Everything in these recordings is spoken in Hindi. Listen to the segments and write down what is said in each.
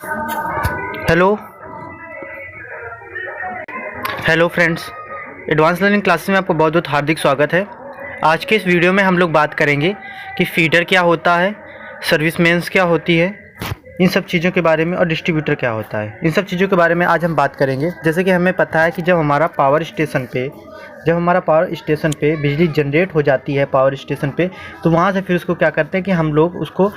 Hello hello friends, advance learning classes में आपको बहुत बहुत हार्दिक स्वागत है। आज के इस वीडियो में हम लोग बात करेंगे कि फीडर क्या होता है, सर्विस मेंस क्या होती है, इन सब चीज़ों के बारे में, और डिस्ट्रीब्यूटर क्या होता है, इन सब चीज़ों के बारे में आज हम बात करेंगे। जैसे कि हमें पता है कि जब हमारा पावर स्टेशन पे बिजली जनरेट हो जाती है पावर स्टेशन पे, तो वहाँ से फिर उसको क्या करते हैं कि हम लोग उसको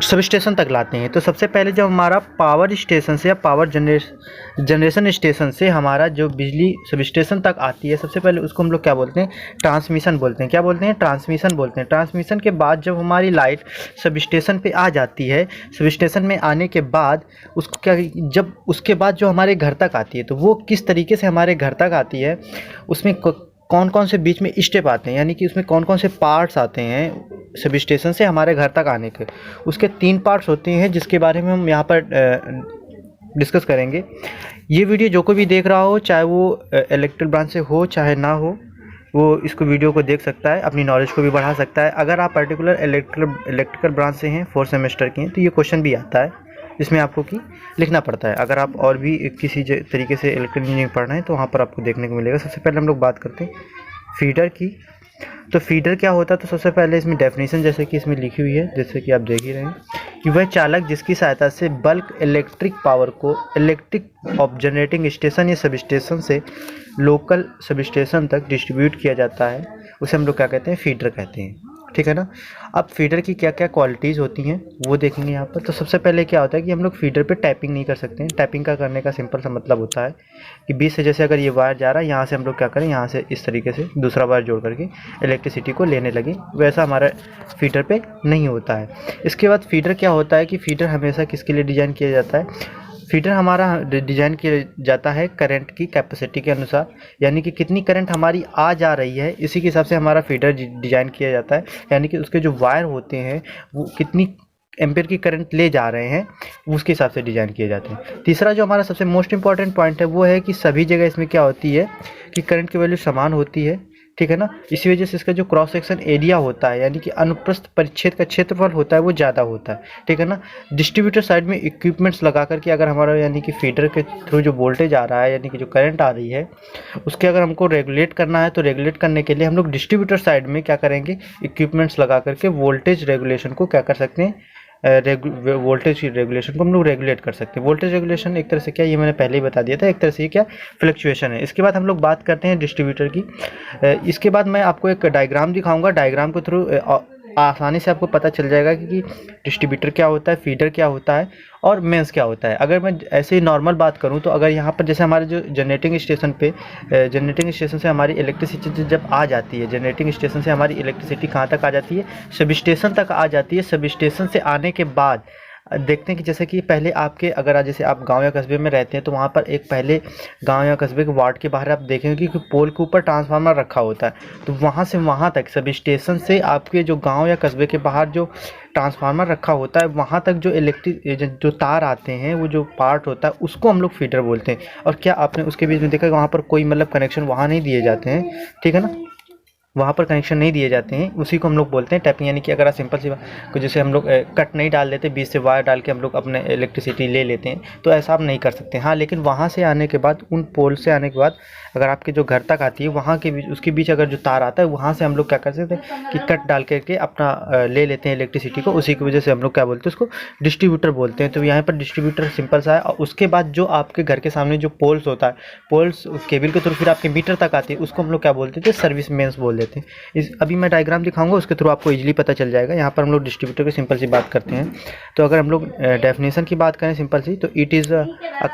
सब स्टेशन तक लाते हैं। तो सबसे पहले जब हमारा पावर स्टेशन से या पावर जनरेशन स्टेशन से हमारा जो बिजली सब स्टेशन तक आती है, सबसे पहले उसको हम लोग क्या बोलते हैं, ट्रांसमिशन बोलते हैं। क्या बोलते हैं? ट्रांसमिशन बोलते हैं। ट्रांसमिशन के बाद जब हमारी लाइट सब स्टेशन पे आ जाती है, सब स्टेशन में आने के बाद उसको क्या, जब उसके बाद जो हमारे घर तक आती है, तो वो किस तरीके से हमारे घर तक आती है, उसमें कौन कौन से बीच में स्टेप आते हैं, यानी कि उसमें कौन कौन से पार्ट्स आते हैं सब स्टेशन से हमारे घर तक आने के। उसके 3 पार्ट्स होते हैं जिसके बारे में हम यहाँ पर डिस्कस करेंगे। ये वीडियो जो कोई भी देख रहा हो, चाहे वो इलेक्ट्रिकल ब्रांच से हो चाहे ना हो, वो इसको वीडियो को देख सकता है, अपनी नॉलेज को भी बढ़ा सकता है। अगर आप पर्टिकुलर इलेक्ट्रिकल ब्रांच से हैं, 4th सेमेस्टर की हैं, तो ये क्वेश्चन भी आता है जिसमें आपको कि लिखना पड़ता है। अगर आप और भी किसी तरीके से इलेक्ट्रिकल इंजीनियरिंग पढ़ रहे हैं तो वहाँ पर आपको देखने को मिलेगा। सबसे पहले हम लोग बात करते हैं फीडर की। तो फीडर क्या होता है? तो सबसे पहले इसमें डेफिनेशन जैसे कि इसमें लिखी हुई है, जैसे कि आप देख ही रहे हैं, कि वह चालक जिसकी सहायता से बल्क इलेक्ट्रिक पावर को इलेक्ट्रिक ऑफ जनरेटिंग स्टेशन या सब स्टेशन से लोकल सब स्टेशन तक डिस्ट्रीब्यूट किया जाता है, उसे हम लोग क्या कहते हैं, फीडर कहते हैं। ठीक है ना। अब फीडर की क्या क्या क्वालिटीज़ होती हैं वो देखेंगे यहाँ पर। तो सबसे पहले क्या होता है कि हम लोग फीडर पे टैपिंग नहीं कर सकते हैं। टैपिंग का करने का सिंपल सा मतलब होता है कि बीच से, जैसे अगर ये वायर जा रहा है, यहाँ से हम लोग क्या करें, यहाँ से इस तरीके से दूसरा वायर जोड़ करके इलेक्ट्रिसिटी को लेने लगे, वैसा हमारा फीडर पे नहीं होता है। इसके बाद फीडर क्या होता है कि फीडर हमेशा किसके लिए डिज़ाइन किया जाता है? फीडर हमारा डिज़ाइन किया जाता है करंट की कैपेसिटी के अनुसार, यानी कि कितनी करंट हमारी आ जा रही है, इसी के हिसाब से हमारा फीडर डिज़ाइन किया जाता है। यानी कि उसके जो वायर होते हैं वो कितनी एम्पेयर की करंट ले जा रहे हैं, उसके हिसाब से डिज़ाइन किए जाते हैं। तीसरा जो हमारा सबसे मोस्ट इंपॉर्टेंट पॉइंट है वो है कि सभी जगह इसमें क्या होती है कि करंट की वैल्यू समान होती है। ठीक है ना। इसी वजह से इसका जो क्रॉस सेक्शन एरिया होता है, यानी कि अनुप्रस्थ परिच्छेद का क्षेत्रफल होता है, वो ज़्यादा होता है। ठीक है ना। डिस्ट्रीब्यूटर साइड में इक्विपमेंट्स लगा करके अगर हमारा यानी कि फीडर के थ्रू जो वोल्टेज आ रहा है, यानी कि जो करंट आ रही है, उसके अगर हमको रेगुलेट करना है, तो रेगुलेट करने के लिए हम लोग डिस्ट्रीब्यूटर साइड में क्या करेंगे, इक्विपमेंट्स लगा करके वोल्टेज रेगुलेशन को क्या कर सकते हैं, वोल्टेज रेगुलेशन को हम लोग रेगुलेट कर सकते हैं। वोल्टेज रेगुलेशन एक तरह से क्या, ये मैंने पहले ही बता दिया था, एक तरह से ये क्या, फ्लक्चुएशन है। इसके बाद हम लोग बात करते हैं डिस्ट्रीब्यूटर की। इसके बाद मैं आपको एक डायग्राम दिखाऊंगा। डायग्राम के थ्रू आसानी से आपको पता चल जाएगा कि डिस्ट्रीब्यूटर क्या होता है, फीडर क्या होता है और मेंस क्या होता है। अगर मैं ऐसे ही नॉर्मल बात करूं तो अगर यहाँ पर जैसे हमारे जो जनरेटिंग स्टेशन से हमारी इलेक्ट्रिसिटी जब आ जाती है, जनरेटिंग स्टेशन से हमारी इलेक्ट्रिसिटी कहाँ तक आ जाती है, सब स्टेशन तक आ जाती है। सब स्टेशन से आने के बाद देखते हैं कि जैसे कि पहले आपके, अगर आज जैसे आप गांव या कस्बे में रहते हैं तो वहाँ पर एक पहले गांव या कस्बे के वार्ड के बाहर आप देखेंगे कि पोल के ऊपर ट्रांसफार्मर रखा होता है। तो वहाँ से वहाँ तक, सब स्टेशन से आपके जो गांव या कस्बे के बाहर जो ट्रांसफार्मर रखा होता है, वहाँ तक जो जो तार आते हैं, वो जो पार्ट होता है, उसको हम लोग फीडर बोलते हैं। और क्या आपने उसके बीच में देखा कि वहाँ पर कोई मतलब कनेक्शन वहाँ नहीं दिए जाते हैं। ठीक है ना। वहाँ पर कनेक्शन नहीं दिए जाते हैं, उसी को हम लोग बोलते हैं टैपिंग। यानी कि अगर आप सिंपल सी बात, जैसे हम लोग कट नहीं डाल देते, बीच से वायर डाल के हम लोग अपने इलेक्ट्रिसिटी ले लेते हैं, तो ऐसा आप नहीं कर सकते। हाँ, लेकिन वहाँ से आने के बाद, उन पोल से आने के बाद अगर आपके जो घर तक आती है, वहाँ के बीच, उसके बीच अगर जो तार आता है, वहाँ से हम लोग क्या कर सकते हैं कि कट डाल करके अपना ले लेते हैं इलेक्ट्रिसिटी को। उसी की वजह से हम लोग क्या बोलते हैं, उसको डिस्ट्रीब्यूटर बोलते हैं। तो यहाँ पर डिस्ट्रीब्यूटर सिंपल सा है। और उसके बाद जो आपके घर के सामने जो पोल्स होता है, पोल्स केबल के थ्रू फिर आपके मीटर तक आती है, उसको हम लोग क्या बोलते थे, सर्विस मेंस बोल देते हैं। अभी मैं डायग्राम दिखाऊंगा, उसके थ्रू आपको इजीली पता चल जाएगा। यहाँ पर हम लोग डिस्ट्रीब्यूटर की सिंपल सी बात करते हैं। तो अगर हम लोग डेफिनेशन की बात करें सिंपल सी, तो it is a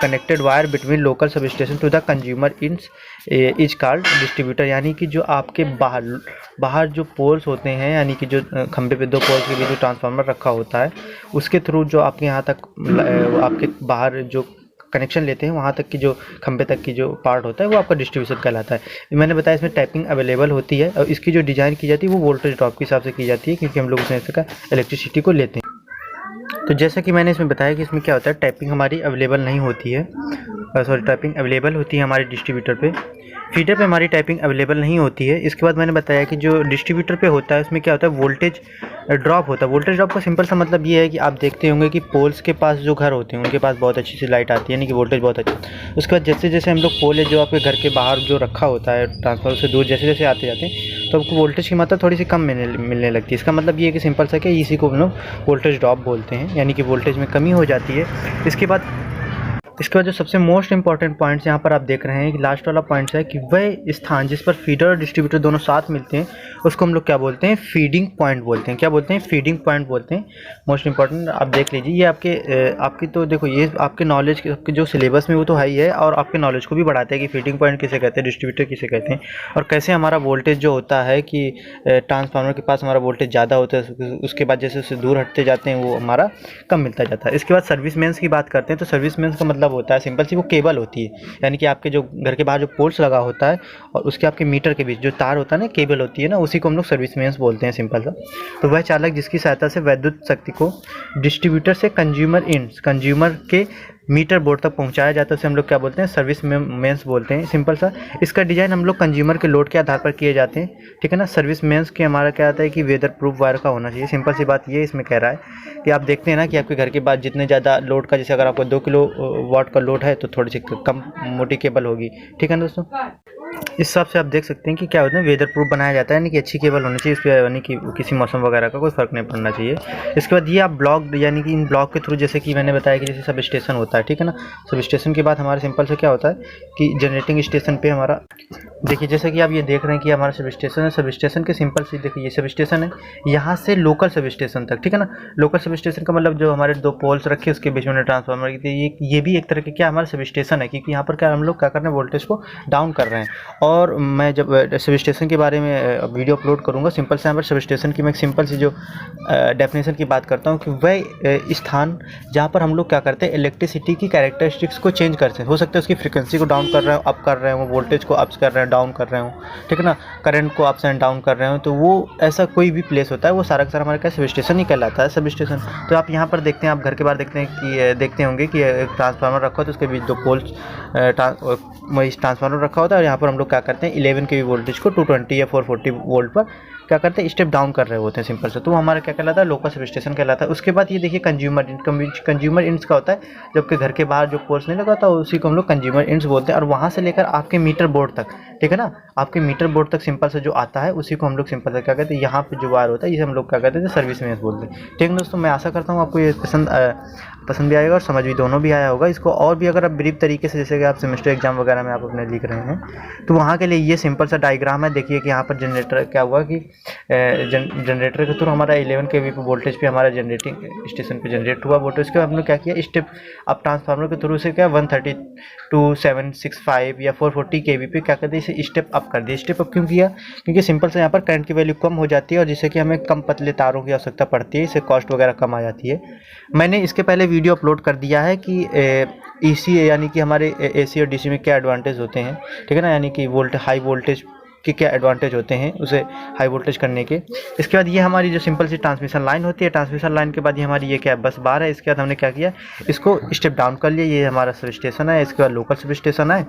connected wire between local substation to the consumer is called distributor. यानी कि जो आपके बाहर जो पोल्स होते हैं, यानी कि जो खंभे पे 2 पोल्स के बीच जो ट्रांसफार्मर रखा होता है, उसके थ्रू जो आपके यहाँ तक आपके बाहर जो कनेक्शन लेते हैं, वहाँ तक की जो खंबे तक की जो पार्ट होता है, वो आपका डिस्ट्रीब्यूशन कहलाता है। मैंने बताया इसमें टाइपिंग अवेलेबल होती है, और इसकी जो डिज़ाइन की जाती है वो वोल्टेज ड्रॉप के हिसाब से की जाती है, क्योंकि हम लोग उसमें इसका इलेक्ट्रिसिटी को लेते हैं। तो जैसा कि मैंने इसमें बताया कि इसमें क्या होता है, टाइपिंग हमारी अवेलेबल नहीं होती है, टाइपिंग अवेलेबल होती है हमारे डिस्ट्रीब्यूटर पे। फीडर पे हमारी टाइपिंग अवेलेबल नहीं होती है। इसके बाद मैंने बताया कि जो डिस्ट्रीब्यूटर पे होता है उसमें क्या होता है, वोल्टेज ड्रॉप होता है। वोल्टेज ड्रॉप का सिंपल सा मतलब ये है कि आप देखते होंगे कि पोल्स के पास जो घर होते हैं उनके पास बहुत अच्छी सी लाइट आती है, यानी कि वोल्टेज बहुत अच्छा। उसके बाद जैसे जैसे हम लोग पोल है जो आपके घर के बाहर जो रखा होता है ट्रांसफार्मर से दूर, जैसे जैसे आते जाते हैं तो आपको वोल्टेज की मात्रा थोड़ी सी कम मिलने लगती है। इसका मतलब ये है कि सिंपल सा कि इसी को हम लोग वोल्टेज ड्रॉप बोलते हैं, यानी कि वोल्टेज में कमी हो जाती है। इसके बाद जो सबसे मोस्ट इंपॉर्टेंट पॉइंट्स यहाँ पर आप देख रहे हैं कि लास्ट वाला पॉइंट्स है कि वह स्थान जिस पर फीडर और डिस्ट्रीब्यूटर दोनों साथ मिलते हैं उसको हम लोग क्या बोलते हैं, फीडिंग पॉइंट बोलते हैं। क्या बोलते हैं, फीडिंग पॉइंट बोलते हैं। मोस्ट इंपॉर्टेंट आप देख लीजिए, ये आपकी तो देखो ये आपके नॉलेज के जो सिलेबस में वो तो है ही है, और आपके नॉलेज को भी बढ़ाता है कि फीडिंग पॉइंट किसे कहते हैं, डिस्ट्रीब्यूटर किसे कहते हैं, और कैसे हमारा वोल्टेज जो होता है कि ट्रांसफार्मर के पास हमारा वोल्टेज ज़्यादा होता है, उसके बाद जैसे उससे दूर हटते जाते हैं वो हमारा कम मिलता जाता है। इसके बाद सर्विस मेंस की बात करते हैं, तो सर्विस मेंस का मतलब होता है सिंपल सी वो केबल होती है, यानी कि आपके जो घर के बाहर जो पोल्स लगा होता है और उसके आपके मीटर के बीच जो तार होता है ना, केबल होती है ना, उसी को हम लोग सर्विस मेंस बोलते हैं सिंपल सा। तो वह चालक जिसकी सहायता से विद्युत शक्ति को डिस्ट्रीब्यूटर से कंज्यूमर के मीटर बोर्ड तक पहुंचाया जाता है, उसे हम लोग क्या बोलते हैं, सर्विस मेंस बोलते हैं सिंपल सा। इसका डिज़ाइन हम लोग कंज्यूमर के लोड के आधार पर किए जाते हैं, ठीक है ना। सर्विस मेंस के हमारा क्या आता है कि वेदर प्रूफ वायर का होना चाहिए। सिंपल सी बात ये इसमें कह रहा है कि आप देखते हैं ना कि आपके घर के बाद जितने ज़्यादा लोड का, जैसे अगर आपको 2 किलो वाट का लोड है तो थोड़ी सी कम मोटी केबल होगी, ठीक है ना दोस्तों। इस हिसाब से आप देख सकते हैं कि क्या होता है, वेदर प्रूफ बनाया जाता है, यानी कि अच्छी केबल होनी चाहिए इस पर, यानी कि किसी मौसम वगैरह का कोई फ़र्क नहीं पड़ना चाहिए। इसके बाद ये आप ब्लॉक, यानी कि इन ब्लॉक के थ्रू, जैसे कि मैंने बताया कि जैसे सब स्टेशन होता है, ठीक है ना। सब स्टेशन के बाद हमारे सिंपल से क्या होता है कि जनरेटिंग स्टेशन पे हमारा, देखिए जैसे कि आप ये देख रहे हैं कि हमारा सब स्टेशन है। सब स्टेशन के सिंपल से देखिए ये सब स्टेशन है, यहाँ से लोकल सब स्टेशन तक, ठीक है ना। लोकल सब स्टेशन का मतलब जो हमारे 2 पोल्स रखे उसके बीच में ट्रांसफार्मर की, ये भी एक तरह के क्या हमारा सब स्टेशन है, क्योंकि यहाँ पर क्या हम लोग क्या कर रहे हैं, वोल्टेज को डाउन कर रहे हैं। और मैं जब सब स्टेशन के बारे में वीडियो अपलोड करूँगा, सिंपल से यहाँ पर सब स्टेशन की मैं एक सिंपल सी जो डेफिनेशन की बात करता हूँ कि वह स्थान जहाँ पर हम लोग क्या करते हैं, इलेक्ट्रिसिटी की कैरेक्टरिस्टिक्स को चेंज करते हैं। हो सकता है उसकी फ्रीक्वेंसी को डाउन कर रहे हो, अप कर रहे हो, वोल्टेज को अप्स कर रहे हैं, डाउन कर रहे हो, ठीक है ना, करंट को अप्स एंड डाउन कर रहे हो, तो वो ऐसा कोई भी प्लेस होता है वो सारा का सारा हमारे क्या सब स्टेशन ही कहलाता है, सब स्टेशन। तो आप यहाँ पर देखते हैं, आप घर के बाहर देखते हैं कि देखते होंगे कि एक ट्रांसफार्मर रखा हो तो उसके बीच 2 पोल्स ट्रांसफार्मर रखा होता है, और यहाँ पर हम लोग क्या करते हैं 11 के वोल्टेज को 220 या 440 वोल्ट पर क्या करते हैं, स्टेप डाउन कर रहे होते हैं सिंपल से। तो हमारा क्या कहलाता है, लोकल सब स्टेशन कहलाता है। उसके बाद ये देखिए कंज्यूमर इंड्स का होता है, जबकि घर के बाहर जो पोल्स नहीं लगा होता उसी को हम लोग कंज्यूमर इंड्स बोलते हैं। और वहाँ से लेकर आपके मीटर बोर्ड तक, ठीक है ना, आपके मीटर बोर्ड तक सिंपल से जो आता है उसी को हम लोग सिंपल से क्या कहते हैं, यहाँ पे जो वायर होता है इसे हम लोग क्या कहते हैं, सर्विस मेंस बोलते हैं। ठीक है दोस्तों, मैं आशा करता हूँ आपको ये पसंद भी आएगा और समझ भी दोनों भी आया होगा। इसको और भी अगर आप ब्रीफ तरीके से, जैसे कि आप सेमेस्टर एग्जाम वगैरह में आप अपने लिख रहे हैं, तो वहाँ के लिए ये सिंपल सा डायग्राम है। देखिए कि यहाँ पर जनरेटर क्या हुआ कि जनरेटर के थ्रू हमारा 11 kV पे वोल्टेज पे हमारा जनरेटिंग स्टेशन पे जनरेट हुआ वोल्टेज के, हमने क्या किया, स्टेप अब ट्रांसफार्मर के थ्रू से क्या 132 765 या 440 kV पे क्या करते हैं, इसे स्टेप अप कर दिया। स्टेप अप क्यों किया, क्योंकि सिंपल से यहाँ पर करंट की वैल्यू कम हो जाती है और जिससे कि हमें कम पतले तारों की आवश्यकता पड़ती है, इससे कॉस्ट वगैरह कम आ जाती है। मैंने इसके पहले वीडियो अपलोड कर दिया है कि AC यानी कि हमारे AC और DC में क्या एडवांटेज होते हैं, ठीक है ना, यानी कि हाई वोल्टेज के क्या एडवांटेज होते हैं उसे हाई वोल्टेज करने के। इसके बाद ये हमारी जो सिंपल सी ट्रांसमिशन लाइन होती है, ट्रांसमिशन लाइन के बाद ये हमारी ये क्या बस बार है। इसके बाद हमने क्या किया, इसको स्टेप डाउन कर लिया, ये हमारा सब स्टेशन है। इसके बाद लोकल सब स्टेशन है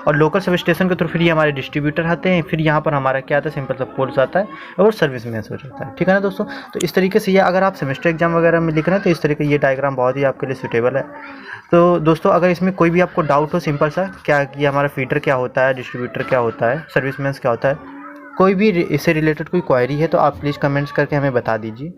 और लोकल सब स्टेशन के थ्रू फिर ये हमारे डिस्ट्रीब्यूटर आते हैं, फिर यहाँ पर हमारा क्या आता है, सिंपल सा पोल्स आता है और सर्विस मेंस हो जाता है, ठीक है ना दोस्तों। तो इस तरीके से ये अगर आप सेमेस्टर एग्जाम वगैरह में लिख रहे हैं तो इस तरीके ये डायग्राम बहुत ही आपके लिए सूटेबल है। तो दोस्तों अगर इसमें कोई भी आपको डाउट हो, सिंपल सा क्या कि हमारा फीडर क्या होता है, डिस्ट्रीब्यूटर क्या होता है, सर्विस मेंस क्या होता है, कोई भी इससे रिलेटेड कोई क्वेरी है तो आप प्लीज़ कमेंट्स करके हमें बता दीजिए।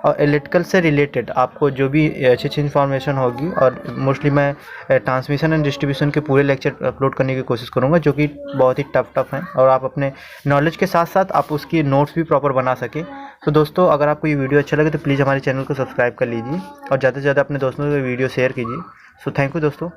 और इलेक्ट्रिकल से रिलेटेड आपको जो भी अच्छी अच्छी इन्फॉर्मेशन होगी, और मोस्टली मैं ट्रांसमिशन एंड डिस्ट्रीब्यूशन के पूरे लेक्चर अपलोड करने की कोशिश करूँगा, जो कि बहुत ही टफ हैं और आप अपने नॉलेज के साथ साथ आप उसकी नोट्स भी प्रॉपर बना सकें। तो दोस्तों अगर आपको ये वीडियो अच्छा लगे तो प्लीज़ हमारे चैनल को सब्सक्राइब कर लीजिए और ज़्यादा से ज़्यादा अपने दोस्तों को वीडियो शेयर कीजिए। सो थैंक यू दोस्तों।